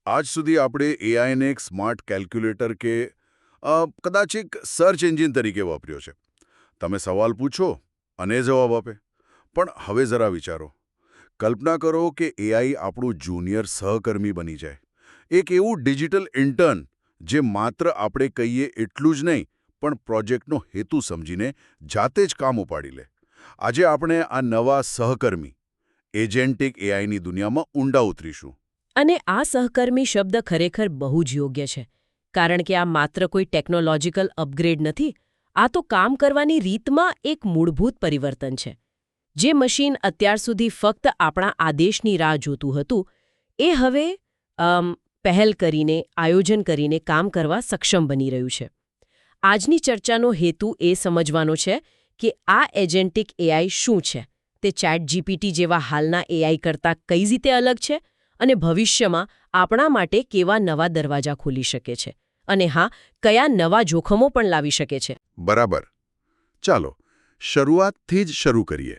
આજ સુધી આપણે એઆઈને એક સ્માર્ટ કેલ્ક્યુલેટર કે કદાચ એક સર્ચ એન્જિન તરીકે વાપર્યો છે. તમે સવાલ પૂછો અને એ જવાબ આપે. પણ હવે જરા વિચારો. કલ્પના કરો કે એઆઈ આપણું જુનિયર સહકર્મી બની જાય. એક એવું ડિજિટલ ઇન્ટર્ન જે માત્ર આપણે કહીએ એટલું જ નહીં, પણ પ્રોજેક્ટનો હેતુ સમજીને જાતે જ કામ ઉપાડી લે. આજે આપણે આ નવા સહકર્મી એજેન્ટિક એઆઈની દુનિયામાં ઊંડા ઉતરીશું. અને આ સહકર્મી શબ્દ ખરેખર બહુ જ યોગ્ય છે, કારણ કે આ માત્ર કોઈ ટેકનોલોજીકલ અપગ્રેડ નથી. આ તો કામ કરવાની રીતમાં એક મૂળભૂત પરિવર્તન છે. જે મશીન અત્યાર સુધી ફક્ત આપણા આદેશની રાહ જોતું હતું, એ હવે પહેલ કરીને, આયોજન કરીને કામ કરવા સક્ષમ બની રહ્યું છે. આજની ચર્ચાનો હેતુ એ સમજવાનો છે કે આ એજેન્ટિક એઆઈ શું છે, તે ચેટ જીપીટી જેવા હાલના એઆઈ કરતાં કઈ રીતે અલગ છે, અને ભવિષ્યમાં આપણા માટે કેવા નવા દરવાજા ખોલી શકે છે, અને હા, કયા નવા જોખમો પણ લાવી શકે છે. બરાબર. ચાલો શરૂઆતથી જ શરૂ કરીએ.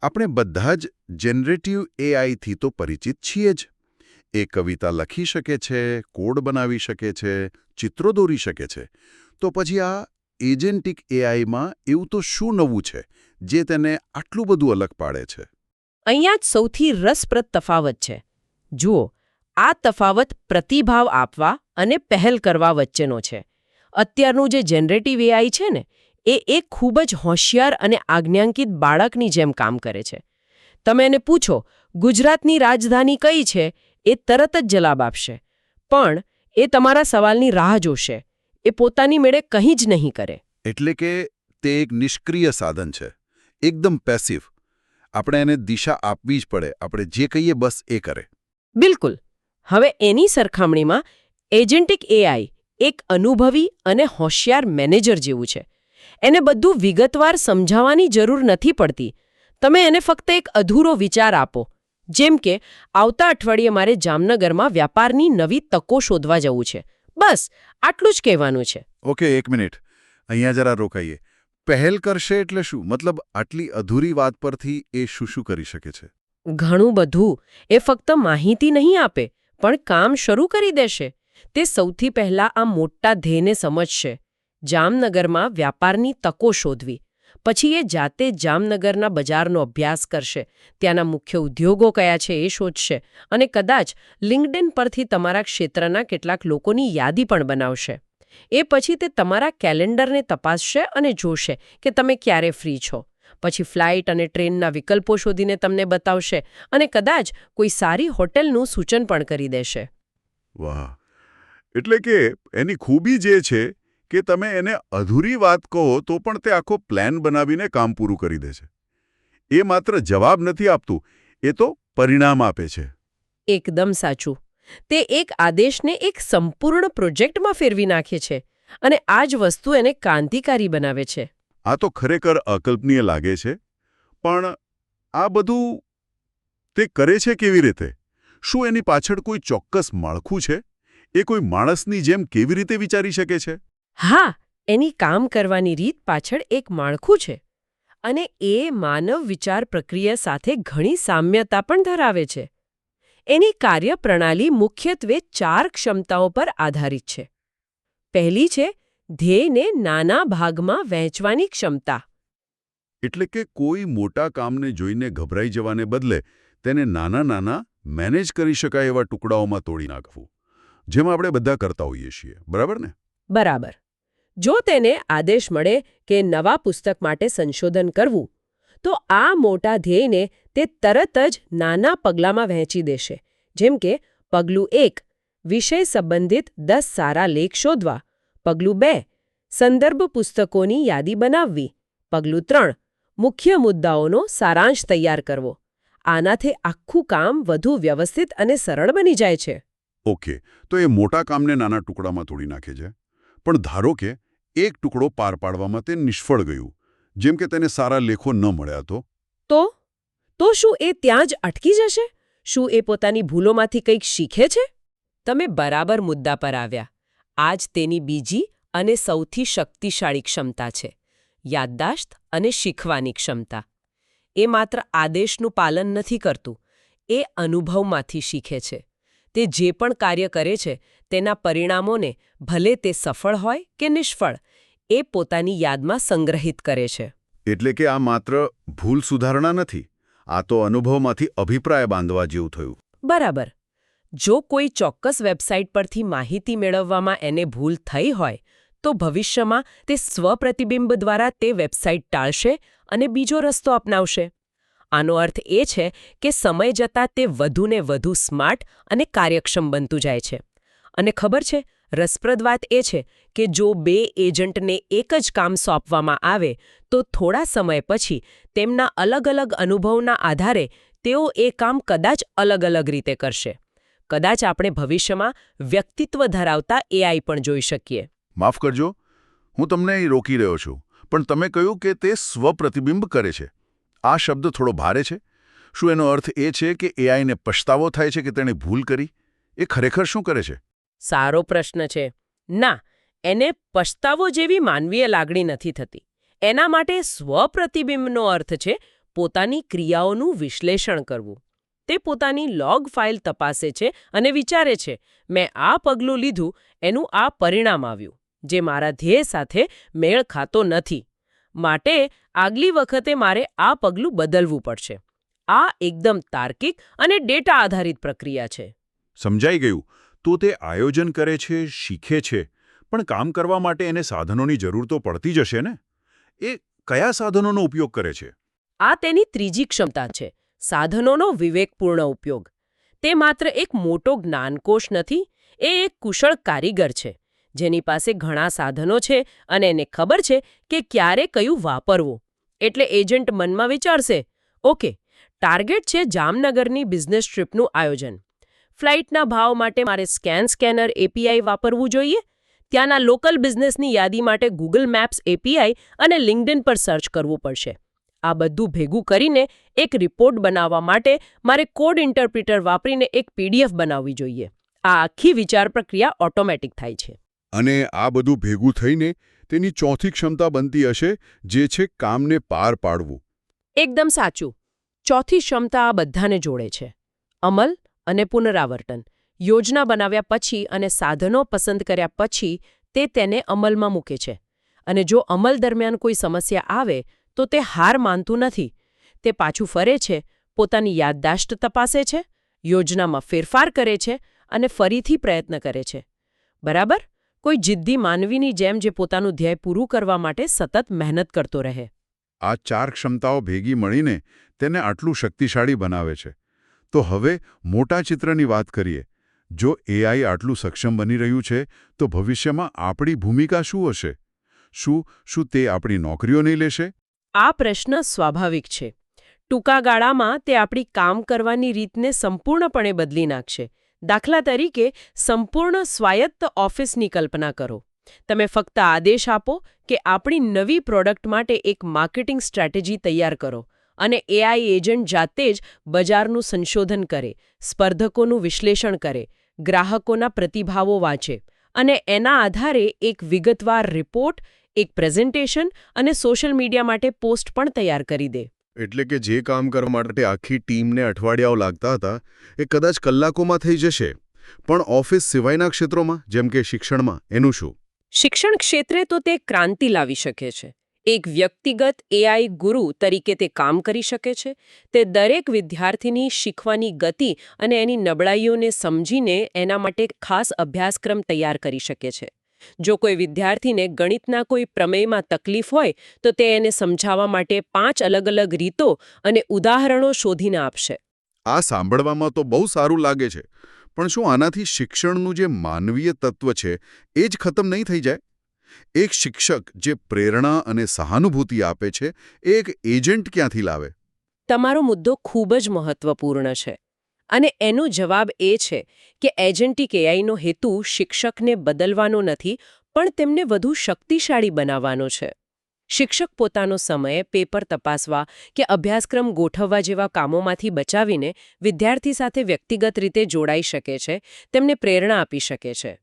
આપણે બધા જ જનરેટિવ એઆઈથી તો પરિચિત છીએ જ. એ કવિતા લખી શકે છે, કોડ બનાવી શકે છે, ચિત્રો દોરી શકે છે. તો પછી આ એજેન્ટિક એઆઈમાં એવું તો શું નવું છે જે તેને આટલું બધું અલગ પાડે છે? અહીંયા જ સૌથી રસપ્રદ તફાવત છે. જુઓ, આ તફાવત પ્રતિભાવ આપવા અને પહેલ કરવા વચ્ચેનો છે. અત્યારનું જે જનરેટિવ એઆઈ છે ને, એ એક ખૂબ જ હોશિયાર અને આજ્ઞાંકિત બાળકની જેમ કામ કરે છે. તમે એને પૂછો, ગુજરાતની રાજધાની કઈ છે, એ તરત જ જવાબ આપશે. પણ એ તમારા સવાલની રાહ જોશે. એ પોતાની મેળે કંઈ જ નહીં કરે. એટલે કે તે એક નિષ્ક્રિય સાધન છે, એકદમ પેસિવ. આપણે એને દિશા આપવી જ પડે, આપણે જે કહીએ બસ એ કરે. બિલકુલ. હવે એની સરખામણીમાં એજેન્ટિક એઆઈ એક અનુભવી અને હોશિયાર મેનેજર જેવું છે. એને બધું વિગતવાર સમજાવવાની જરૂર નથી પડતી. તમે એને ફક્ત એક અધૂરો વિચાર આપો, જેમ કે આવતા અઠવાડિયે મારે જામનગરમાં વ્યાપારની નવી તકો શોધવા જવું છે. બસ આટલું જ કહેવાનું છે. ઓકે, એક મિનિટ. અહીંયા જરા રોકાઈએ. પહેલ કરશે એટલે શું? મતલબ આટલી અધૂરી વાત પરથી એ શું કરી શકે છે? ઘણું બધું. એ ફક્ત માહિતી નહીં આપે, પણ કામ શરૂ કરી દેશે. તે સૌથી પહેલા આ મોટા ધ્યેયને સમજશે. જામનગરમાં વ્યાપારની તકો શોધવી. પછી એ જાતે જામનગરના બજારનો અભ્યાસ કરશે, ત્યાંના મુખ્ય ઉદ્યોગો કયા છે એ શોધશે, અને કદાચ લિંક્ડઇન પરથી તમારા ક્ષેત્રના કેટલાક લોકોની યાદી પણ બનાવશે. એ પછી તે તમારા કેલેન્ડરને તપાસશે અને જોશે કે તમે ક્યારે ફ્રી છો. પછી ફ્લાઇટ અને ટ્રેનના વિકલ્પો શોધીને તમને બતાવશે, અને કદાચ કોઈ સારી હોટેલનું સૂચન પણ કરી દેશે. વાહ! એટલે કે એની ખૂબી જે છે કે તમે એને અધૂરી વાત કહો તો પણ તે આખો પ્લાન બનાવીને કામ પૂરું કરી દે છે. એ માત્ર જવાબ નથી આપતું, એ તો પરિણામ આપે છે. એકદમ સાચું. તે એક આદેશને એક સંપૂર્ણ પ્રોજેક્ટમાં ફેરવી નાખે છે, અને આ જ વસ્તુ એને ક્રાંતિકારી બનાવે છે. આ તો ખરેખર અકલ્પનીય લાગે છે. પણ આ બધું તે કરે છે કેવી રીતે? શું એની પાછળ કોઈ ચોક્કસ માળખું છે? એ કોઈ માણસની જેમ કેવી રીતે વિચારી શકે છે? હા, એની કામ કરવાની રીત પાછળ એક માળખું છે, અને એ માનવ વિચાર પ્રક્રિયા સાથે ઘણી સામ્યતા પણ ધરાવે છે. એની કાર્યપ્રણાલી મુખ્યત્વે 4 ક્ષમતાઓ પર આધારિત છે. પહેલી છે ધ્યેયને નાના ભાગમાં વહેંચવાની ક્ષમતા. એટલે કે કોઈ મોટા કામને જોઈને ગભરાઈ જવાને બદલે તેને નાના મેનેજ કરી શકાય એવા ટુકડાઓમાં તોડી નાખવું. જેમ આપણે બધા કરતા હોઈએ છીએ, બરાબર ને? બરાબર. જો તેને આદેશ મળે કે નવા પુસ્તક માટે સંશોધન કરવું, તો આ મોટા ધ્યેયને તે તરત જ નાના પગલામાં વહેંચી દેશે. જેમ કે પગલું 1, વિષય સંબંધિત 10 સારા લેખ શોધવા. પગલું 2, સંદર્ભ પુસ્તકોની યાદી બનાવવી. પગલું 3, મુખ્ય મુદ્દાઓનો સારાંશ તૈયાર કરવો. આનાથી આખું કામ વધુ વ્યવસ્થિત અને સરળ બની જાય છે. ઓકે, તો એ મોટા કામને નાના ટુકડામાં તોડી નાખે છે. પણ ધારો કે એક ટુકડો પાર પાડવામાં તે નિષ્ફળ ગયું, જેમ કે તેને સારા લેખો ન મળ્યા તો? તો શું એ ત્યાં જ અટકી જશે? શું એ પોતાની ભૂલોમાંથી કંઈક શીખે છે? તમે બરાબર મુદ્દા પર આવ્યા. આ જ તેની બીજી અને સૌથી શક્તિશાળી ક્ષમતા છે: યાદદાશ્ત અને શીખવાની ક્ષમતા. એ માત્ર આદેશનું પાલન નથી કરતું, એ અનુભવમાંથી શીખે છે. તે જે પણ કાર્ય કરે છે તેના પરિણામોને, ભલે તે સફળ હોય કે નિષ્ફળ, એ પોતાની યાદમાં સંગ્રહિત કરે છે. એટલે કે આ માત્ર ભૂલ સુધારણા નથી, આ તો અનુભવમાંથી અભિપ્રાય બાંધવા જેવું થયું. બરાબર. જો કોઈ ચોક્કસ વેબસાઇટ પરથી માહિતી મેળવવામાં એને ભૂલ થઈ હોય તો ભવિષ્યમાં તે સ્વપ્રતિબિંબ દ્વારા તે વેબસાઇટ ટાળશે અને બીજો રસ્તો અપનાવશે. આનો અર્થ એ છે કે સમય જતાં તે વધુને વધુ સ્માર્ટ અને કાર્યક્ષમ બનતું જાય છે. અને ખબર છે, રસપ્રદ વાત એ છે કે જો બે એજન્ટને એક જ કામ સોંપવામાં આવે તો થોડા સમય પછી તેમના અલગ અલગ અનુભવના આધારે તેઓ એ કામ કદાચ અલગ અલગ રીતે કરશે. કદાચ આપણે ભવિષ્યમાં વ્યક્તિત્વ ધરાવતા એઆઈ પણ જોઈ શકીએ. માફ કરજો, હું તમને અહીં રોકી રહ્યો છું, પણ તમે કહ્યું કે તે સ્વપ્રતિબિંબ કરે છે. આ શબ્દ થોડો ભારે છે. શું એનો અર્થ એ છે કે એઆઈને પછતાવો થાય છે કે તેણે ભૂલ કરી? એ ખરેખર શું કરે છે? સારો પ્રશ્ન છે. ના, એને પછતાવો જેવી માનવીય લાગણી નથી થતી. એના માટે સ્વપ્રતિબિંબનો અર્થ છે પોતાની ક્રિયાઓનું વિશ્લેષણ કરવું. તે પોતાની લોગ ફાઇલ તપાસે છે અને વિચારે છે, મેં આ પગલું લીધું, એનું આ પરિણામ આવ્યું, જે મારા ધ્યેય સાથે મેળ ખાતો નથી. માટે આગલી વખતે મારે આ પગલું બદલવું પડશે. આ એકદમ તાર્કિક અને ડેટા આધારિત પ્રક્રિયા છે. સમજાઈ ગયું. તો તે આયોજન કરે છે, શીખે છે, પણ કામ કરવા માટે એને સાધનોની જરૂર તો પડતી જ હશે ને? એ કયા સાધનોનો ઉપયોગ કરે છે? આ તેની ત્રીજી ક્ષમતા છે, સાધનોનો વિવેકપૂર્ણ ઉપયોગ. તે માત્ર એક મોટો જ્ઞાનકોશ નથી, એ એક કુશળ કારીગર છે, જેની પાસે ઘણા સાધનો છે અને એને ખબર છે કે ક્યારે કયું વાપરવું. એટલે એજન્ટ મનમાં વિચારશે, ઓકે, ટાર્ગેટ છે જામનગરની બિઝનેસ ટ્રીપનું આયોજન. ફ્લાઇટના ભાવ માટે મારે સ્કેનર એપીઆઈ વાપરવું જોઈએ. ત્યાંના લોકલ બિઝનેસની યાદી માટે ગૂગલ મેપ્સ એપીઆઈ અને લિંક્ડઇન પર સર્ચ કરવું પડશે. આ બધું ભેગું કરીને એક રિપોર્ટ બનાવવા માટે મારે કોડ ઇન્ટરપ્રિટર વાપરીને એક પીડીએફ બનાવવી જોઈએ. આ આખી વિચાર પ્રક્રિયા ઓટોમેટિક થાય છે. અને આ બધું ભેગું થઈને તેની ચોથી ક્ષમતા બનતી હશે, જે છે કામને પાર પાડવું. એકદમ સાચું. ચોથી ક્ષમતા આ બધાને જોડે છે. અમલ અને પુનરાવર્તન. યોજના બનાવ્યા પછી અને સાધનો પસંદ કર્યા પછી તે તેને અમલમાં મૂકે છે. અને જો અમલ દરમિયાન કોઈ સમસ્યા આવે તો તે હાર માનતું નથી. તે પાછું ફરે છે, પોતાની યાદદાશ્ત તપાસે છે, યોજનામાં ફેરફાર કરે છે અને ફરીથી પ્રયત્ન કરે છે. બરાબર? કોઈ જિદ્દી માનવીની જેમ જે પોતાનું ધ્યેય પૂરું કરવા માટે સતત મહેનત કરતો રહે. આ ચાર ક્ષમતાઓ ભેગી મળીને તેને આટલું શક્તિશાળી બનાવે છે. તો હવે મોટા ચિત્રની વાત કરીએ. જો એઆઈ આટલું સક્ષમ બની રહ્યું છે, તો ભવિષ્યમાં આપણી ભૂમિકા શું હશે? શું તે આપણી નોકરીઓ નહીં લેશે? આ પ્રશ્ન સ્વાભાવિક છે. ટૂંકા ગાળામાં તે આપણી કામ કરવાની રીતને સંપૂર્ણપણે બદલી નાખશે. દાખલા તરીકે, સંપૂર્ણ સ્વાયત્ત ઓફિસની કલ્પના કરો. તમે ફક્ત આદેશ આપો કે આપણી નવી પ્રોડક્ટ માટે એક માર્કેટિંગ સ્ટ્રેટેજી તૈયાર કરો, અને એઆઈ એજન્ટ જાતે જ બજારનું સંશોધન કરે, સ્પર્ધકોનું વિશ્લેષણ કરે, ગ્રાહકોના પ્રતિભાવો વાંચે અને એના આધારે એક વિગતવાર રિપોર્ટ, એક પ્રેઝન્ટેશન અને સોશિયલ મીડિયા માટે પોસ્ટ પણ તૈયાર કરી દે. એટલે કે જે કામ કરવા માટે આખી ટીમને અઠવાડિયાઓ લાગતા હતા, એ કદાચ કલાકોમાં થઈ જશે. પણ ઓફિસ સિવાયના ક્ષેત્રોમાં, જેમ કે શિક્ષણમાં, એનું શું? શિક્ષણ ક્ષેત્રે તો તે ક્રાંતિ લાવી શકે છે. એક વ્યક્તિગત એઆઈ ગુરુ તરીકે તે કામ કરી શકે છે. તે દરેક વિદ્યાર્થીની શીખવાની ગતિ અને એની નબળાઈઓને સમજીને એના માટે ખાસ અભ્યાસક્રમ તૈયાર કરી શકે છે. જો કોઈ વિદ્યાર્થીને ગણિતના કોઈ પ્રમેયમાં તકલીફ હોય તો તે એને સમજાવવા માટે 5 અલગ અલગ રીતો અને ઉદાહરણો શોધીને આપશે. આ સાંભળવામાં તો બહુ સારું લાગે છે, પણ શું આનાથી શિક્ષણનું જે માનવીય તત્વ છે એ જ ખતમ નહીં થઈ જાય? એક શિક્ષક જે પ્રેરણા અને સહાનુભૂતિ આપે છે, એ એક એજન્ટ ક્યાંથી લાવે? તમારો મુદ્દો ખૂબ જ મહત્વપૂર્ણ છે. અને એનો જવાબ એ છે કે એજન્ટિક એઆઈનો હેતુ શિક્ષકને બદલવાનો નથી, પણ તેમને વધુ શક્તિશાળી બનાવવાનો છે. શિક્ષક પોતાનો સમય પેપર તપાસવા કે અભ્યાસક્રમ ગોઠવવા જેવા કામોમાંથી બચાવીને વિદ્યાર્થી સાથે વ્યક્તિગત રીતે જોડાઈ શકે છે, તેમને પ્રેરણા આપી શકે છે.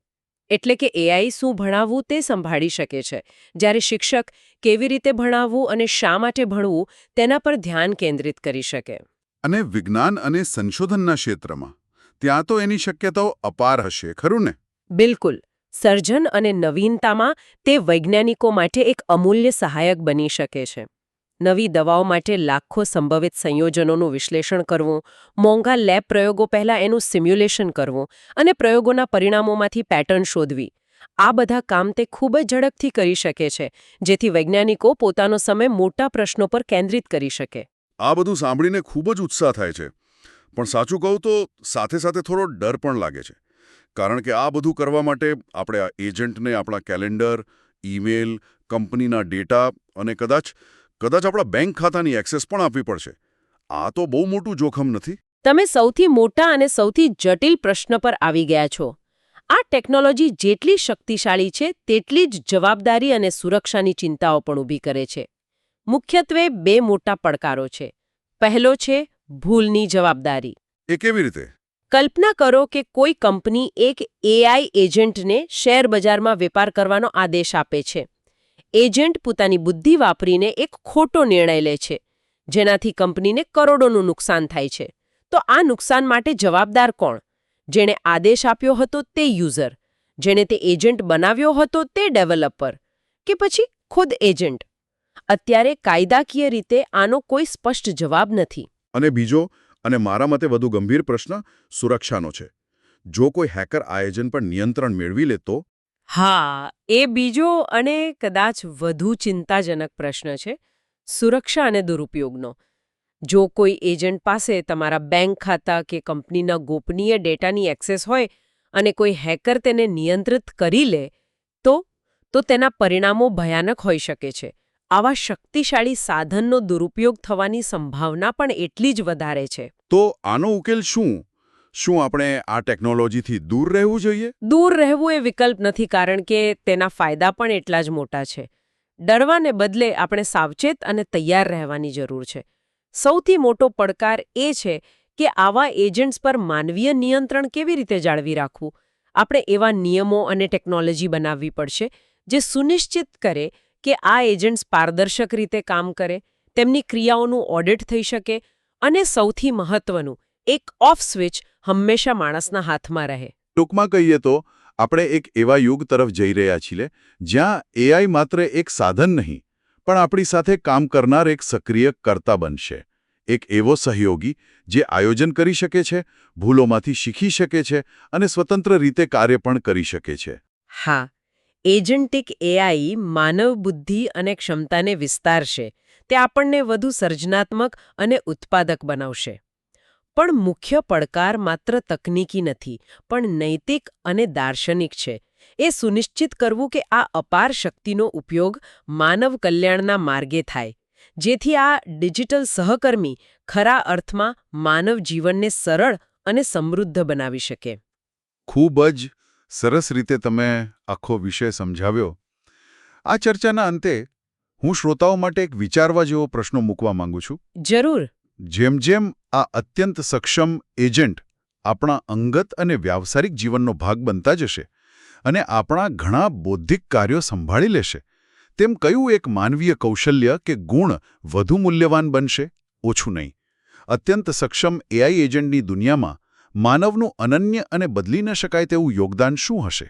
એટલે કે એઆઈ શું ભણાવવું તે સંભાળી શકે છે, જ્યારે શિક્ષક કેવી રીતે ભણાવવું અને શા માટે ભણવું તેના પર ધ્યાન કેન્દ્રિત કરી શકે. અને વિજ્ઞાન અને સંશોધનના ક્ષેત્રમાં ત્યાં તો એની શક્યતાઓ અપાર હશે, ખરું ને? બિલકુલ. સર્જન અને નવીનતામાં તે વૈજ્ઞાનિકો માટે એક અમૂલ્ય સહાયક બની શકે છે. નવી દવાઓ માટે લાખો સંભવિત સંયોજનોનું વિશ્લેષણ કરવું, મોંઘા લેબ પ્રયોગો પહેલાં એનું સિમ્યુલેશન કરવું અને પ્રયોગોના પરિણામોમાંથી પેટર્ન શોધવી. આ બધા કામ તે ખૂબ જ ઝડપથી કરી શકે છે, જેથી વૈજ્ઞાનિકો પોતાનો સમય મોટા પ્રશ્નો પર કેન્દ્રિત કરી શકે. આ બધું સાંભળીને ખૂબ જ ઉત્સાહ થાય છે. પણ સાચું કહું તો સાથે સાથે થોડો ડર પણ લાગે છે. કારણ કે આ બધું કરવા માટે આપણે આ એજન્ટને આપણા કેલેન્ડર, ઈમેલ, કંપનીના ડેટા અને કદાચ આપણા બેંક ખાતાની એક્સેસ પણ આપવી પડશે. આ તો બહુ મોટું જોખમ નથી? તમે સૌથી મોટા અને સૌથી જટિલ પ્રશ્ન પર આવી ગયા છો. આ ટેકનોલોજી જેટલી શક્તિશાળી છે તેટલી જ જવાબદારી અને સુરક્ષાની ચિંતાઓ પણ ઊભી કરે છે. મુખ્યત્વે 2 મોટા પડકારો છે. પહેલો છે ભૂલની જવાબદારી. એ કેવી રીતે? કલ્પના કરો કે કોઈ કંપની એક AI એજન્ટને શેરબજારમાં વેપાર કરવાનો આદેશ આપે છે. એજન્ટ પોતાની બુદ્ધિ વાપરીને એક ખોટો નિર્ણય લે છે, જેનાથી કંપનીને કરોડોનું નુકસાન થાય છે. તો આ નુકસાન માટે જવાબદાર કોણ? જેણે આદેશ આપ્યો હતો તે યુઝર, જેણે તે એજન્ટ બનાવ્યો હતો તે ડેવલપર, કે પછી ખુદ એજન્ટ? અત્યારે કાયદાકીય રીતે આનો કોઈ સ્પષ્ટ જવાબ નથી. અને બીજો, અને મારા મતે વધુ ગંભીર પ્રશ્ન સુરક્ષાનો છે. જો કોઈ હેકર આ એજન્ટ પર નિયંત્રણ મેળવી લે તો? હા, એ બીજો અને કદાચ વધુ ચિંતાજનક પ્રશ્ન છે, સુરક્ષા અને દુરુપયોગનો. જો કોઈ એજન્ટ પાસે તમારા બેંક ખાતા કે કંપનીના ગોપનીય ડેટાની એક્સેસ હોય અને કોઈ હેકર તેને નિયંત્રિત કરી લે તો તેના પરિણામો ભયાનક હોઈ શકે છે. આવા શક્તિશાળી સાધનનો દુરુપયોગ થવાની સંભાવના પણ એટલી જ વધારે છે. તો આનો ઉકેલ શું? શું આપણે આ ટેકનોલોજીથી દૂર રહેવું જોઈએ? દૂર રહેવું એ વિકલ્પ નથી, કારણ કે તેના ફાયદા પણ એટલા જ મોટા છે. ડરવાને બદલે આપણે સાવચેત અને તૈયાર રહેવાની જરૂર છે. સૌથી મોટો પડકાર એ છે કે આવા એજન્ટ્સ પર માનવીય નિયંત્રણ કેવી રીતે જાળવી રાખવું. આપણે એવા નિયમો અને ટેકનોલોજી બનાવવી પડશે જે સુનિશ્ચિત કરે કે આ એજન્ટ્સ પારદર્શક રીતે કામ કરે, તેમની ક્રિયાઓનું ઓડિટ થઈ શકે અને સૌથી મહત્વનું, એક ઓફ સ્વિચ હંમેશા માણસના હાથમાં રહે. ટૂંકમાં કહીએ તો આપણે એક એવા યુગ તરફ જઈ રહ્યા છીએ જ્યાં AI માત્ર એક સાધન નહીં, પણ આપણી સાથે કામ કરનાર એક સક્રિય કર્તા બનશે. એક એવો સહયોગી જે આયોજન કરી શકે છે, ભૂલોમાંથી શીખી શકે છે અને સ્વતંત્ર રીતે કાર્ય પણ કરી શકે છે. હા, એજન્ટિક AI માનવ બુદ્ધિ અને ક્ષમતાને વિસ્તારશે. તે આપણને વધુ સર્જનાત્મક અને ઉત્પાદક બનાવશે. પણ મુખ્ય પડકાર માત્ર તકનીકી નથી, પણ નૈતિક અને દાર્શનિક છે. એ સુનિશ્ચિત કરવું કે આ અપાર શક્તિનો ઉપયોગ માનવ કલ્યાણના માર્ગે થાય, જેથી આ ડિજિટલ સહકર્મી ખરા અર્થમાં માનવ જીવનને સરળ અને સમૃદ્ધ બનાવી શકે. ખૂબ જ સરસ રીતે તમે આખો વિષય સમજાવ્યો. આ ચર્ચાના અંતે હું શ્રોતાઓ માટે એક વિચારવા જેવો પ્રશ્ન મૂકવા માંગુ છું. જરૂર. જેમ જેમ આ અત્યંત સક્ષમ એજન્ટ આપણા અંગત અને વ્યાવસાયિક જીવનનો ભાગ બનતા જશે અને આપણા ઘણા બૌદ્ધિક કાર્યો સંભાળી લેશે, તેમ કયું એક માનવીય કૌશલ્ય કે ગુણ વધુ મૂલ્યવાન બનશે? ઓછું નહીં. અત્યંત સક્ષમ AI એજન્ટની દુનિયામાં માનવનું અનન્ય અને બદલી ન શકાય તેવું યોગદાન શું હશે?